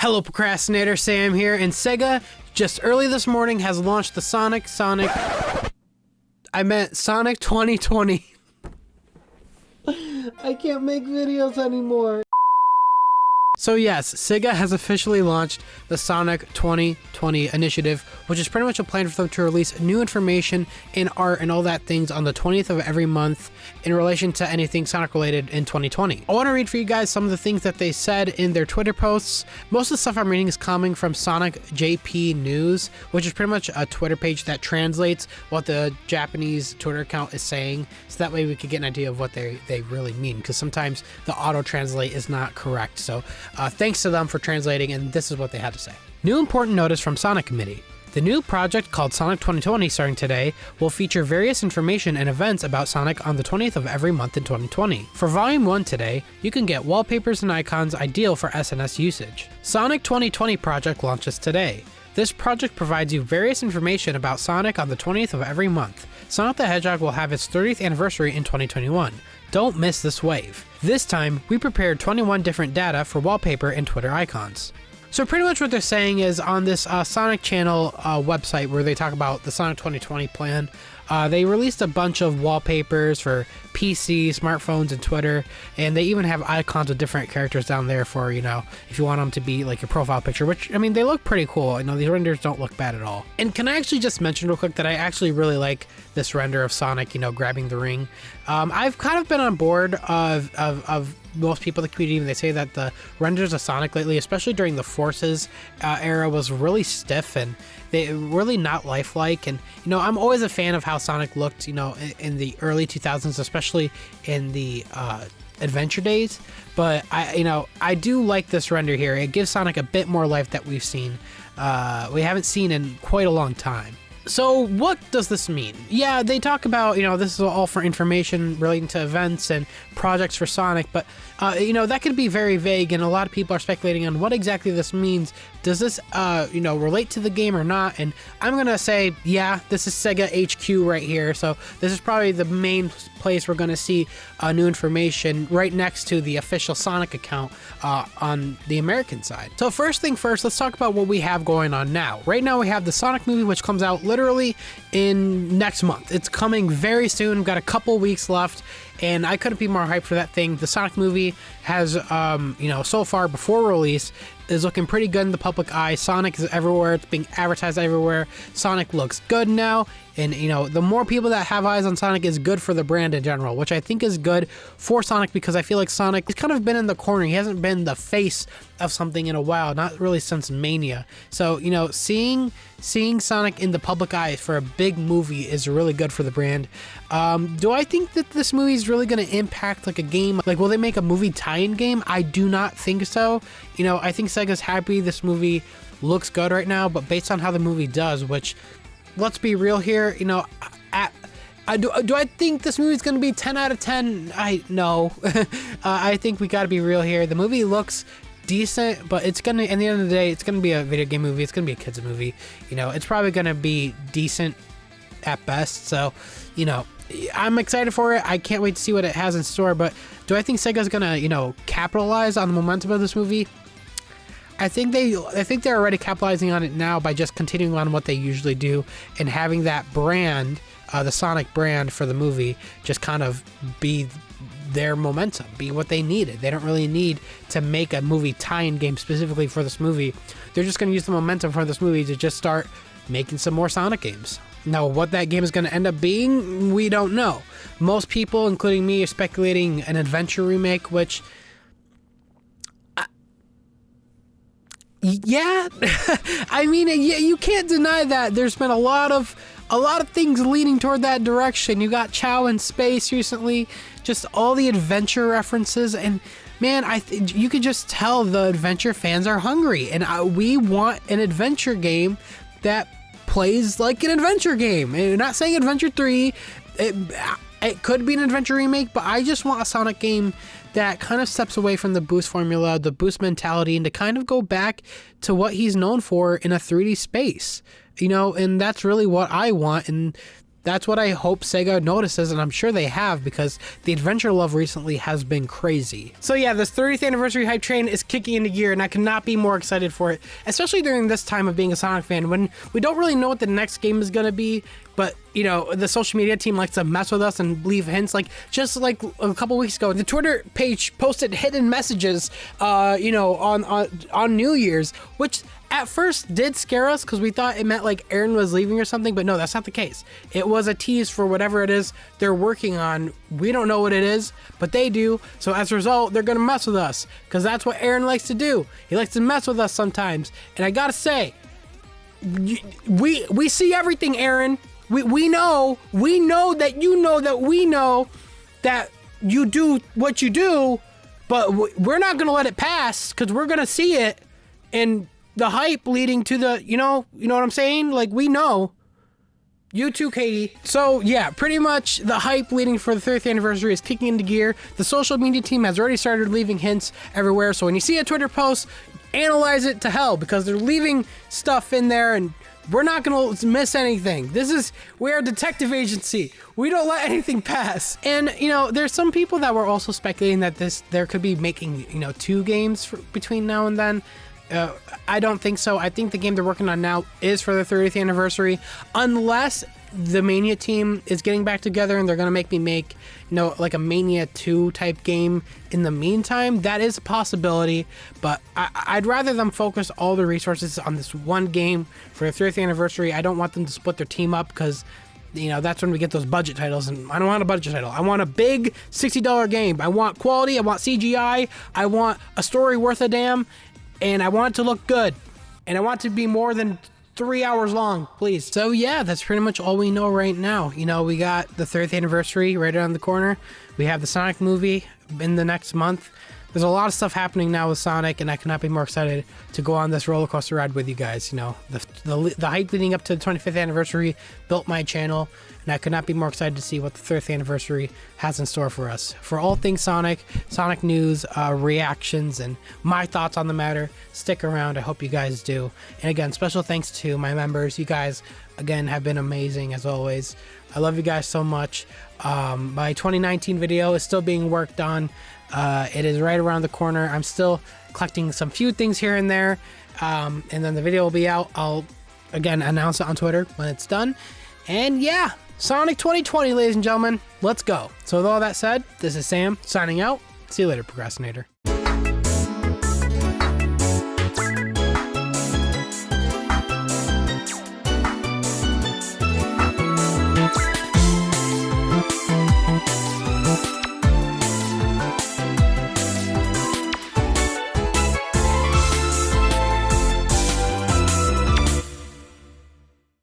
Hello procrastinator, Sam here, and SEGA just early this morning has launched the Sonic 2020. I can't make videos anymore. So yes, SEGA has officially launched the Sonic 2020 initiative, which is pretty much a plan for them to release new information and art and all that things on the 20th of every month in relation to anything Sonic related in 2020. I want to read for you guys some of the things that they said in their Twitter posts. Most of the stuff I'm reading is coming from Sonic JP News, which is pretty much a Twitter page that translates what the Japanese Twitter account is saying, so that way we could get an idea of what they really mean, because sometimes the auto translate is not correct. So thanks to them for translating, and this is what they had to say. New important notice from Sonic Committee. The new project called Sonic 2020 starting today will feature various information and events about Sonic on the 20th of every month in 2020. For Volume 1 today, you can get wallpapers and icons ideal for SNS usage. Sonic 2020 project launches today. This project provides you various information about Sonic on the 20th of every month. Sonic the Hedgehog will have its 30th anniversary in 2021. Don't miss this wave. This time, we prepared 21 different data for wallpaper and Twitter icons. So pretty much what they're saying is on this Sonic Channel website where they talk about the Sonic 2020 plan, they released a bunch of wallpapers for PC, smartphones, and Twitter, and they even have icons with different characters down there for, you know, if you want them to be like your profile picture, which, I mean, they look pretty cool. You know, these renders don't look bad at all. And can I actually just mention real quick that I actually really like this render of Sonic, you know, grabbing the ring. I've kind of been on board of most people in the community, and they say that the renders of Sonic lately, especially during the Forces era, was really stiff and they really not lifelike. And, you know, I'm always a fan of how Sonic looked, you know, in the early 2000s, especially in the Adventure days. But I do like this render here. It gives Sonic a bit more life that we've seen. We haven't seen in quite a long time. So what does this mean? Yeah, they talk about, you know, this is all for information relating to events and projects for Sonic, but, you know, that could be very vague, and a lot of people are speculating on what exactly this means. Does this, you know, relate to the game or not? And I'm going to say, yeah, this is SEGA HQ right here, so this is probably the main place we're going to see new information right next to the official Sonic account on the American side. So first thing first, let's talk about what we have going on now. Right now we have the Sonic movie, which comes out literally in next month. It's coming very soon. We've got a couple weeks left, and I couldn't be more hyped for that thing. The Sonic movie has, you know, so far before release, is looking pretty good in the public eye. Sonic is everywhere. It's being advertised everywhere. Sonic looks good now. And, you know, the more people that have eyes on Sonic is good for the brand in general, which I think is good for Sonic, because I feel like Sonic has kind of been in the corner. He hasn't been the face of something in a while, not really since Mania. So, you know, seeing Sonic in the public eye for a big movie is really good for the brand. Do I think that this movie is really going to impact like a game? Like, will they make a movie tie-in game? I do not think so. You know, I think SEGA's happy this movie looks good right now, but based on how the movie does, which, let's be real here, you know, do I think this movie's going to be 10 out of 10? No. I think we got to be real here. The movie looks decent, but it's going to, at the end of the day, it's going to be a video game movie. It's going to be a kids movie. You know, it's probably going to be decent at best. So, you know, I'm excited for it. I can't wait to see what it has in store, but do I think SEGA's going to, you know, capitalize on the momentum of this movie? I think they're already capitalizing on it now by just continuing on what they usually do and having that brand, the Sonic brand for the movie, just kind of be their momentum, be what they needed. They don't really need to make a movie tie-in game specifically for this movie. They're just going to use the momentum for this movie to just start making some more Sonic games. Now, what that game is going to end up being, we don't know. Most people, including me, are speculating an adventure remake, which, yeah, I mean, yeah, you can't deny that. There's been a lot of things leaning toward that direction. You got Chow in space recently, just all the adventure references, and man, you could just tell the adventure fans are hungry, and we want an adventure game that plays like an adventure game. And I'm not saying Adventure 3, it could be an adventure remake, but I just want a Sonic game that kind of steps away from the boost formula, the boost mentality, and to kind of go back to what he's known for in a 3D space, you know, and that's really what I want. And That's what I hope Sega notices, and I'm sure they have, because the adventure love recently has been crazy. So yeah, this 30th anniversary hype train is kicking into gear, and I cannot be more excited for it, especially during this time of being a Sonic fan, when we don't really know what the next game is going to be, but, you know, the social media team likes to mess with us and leave hints. Like, just like a couple weeks ago, the Twitter page posted hidden messages, you know, on New Year's, which at first did scare us because we thought it meant like Aaron was leaving or something, but no, that's not the case. It was a tease for whatever it is they're working on. We don't know what it is, but they do. So as a result, they're going to mess with us, because that's what Aaron likes to do. He likes to mess with us sometimes. And I got to say, we see everything, Aaron. We know that you know that we know that you do what you do, but we're not going to let it pass, because we're going to see it. And the hype leading to the, you know what I'm saying? Like, we know. You too, Katie. So yeah, pretty much the hype leading for the 30th anniversary is kicking into gear. The social media team has already started leaving hints everywhere. So when you see a Twitter post, analyze it to hell, because they're leaving stuff in there, and we're not going to miss anything. We're a detective agency. We don't let anything pass. And, you know, there's some people that were also speculating that there could be making, you know, 2 games between now and then. I don't think so. I think the game they're working on now is for the 30th anniversary, unless the Mania team is getting back together and they're going to make me make, you know, like a Mania 2 type game in the meantime. That is a possibility, but I'd rather them focus all the resources on this one game for the 30th anniversary. I don't want them to split their team up, because, you know, that's when we get those budget titles, and I don't want a budget title. I want a big $60 game. I want quality. I want CGI. I want a story worth a damn. And I want it to look good. And I want it to be more than 3 hours long, please. So yeah, that's pretty much all we know right now. You know, we got the 30th anniversary right around the corner. We have the Sonic movie in the next month. There's a lot of stuff happening now with Sonic, and I cannot be more excited to go on this roller coaster ride with you guys. You know, the hype leading up to the 25th anniversary built my channel, and I could not be more excited to see what the 30th anniversary has in store for us. For all things Sonic news, reactions, and my thoughts on the matter, stick around. I hope you guys do. And again, special thanks to my members. You guys, again, have been amazing as always. I love you guys so much. My 2019 video is still being worked on. It is right around the corner. I'm still collecting some few things here and there, and then the video will be out. I'll again announce it on Twitter when it's done. And yeah, Sonic 2020, ladies and gentlemen, let's go. So with all that said, this is Sam signing out. See you later, procrastinator.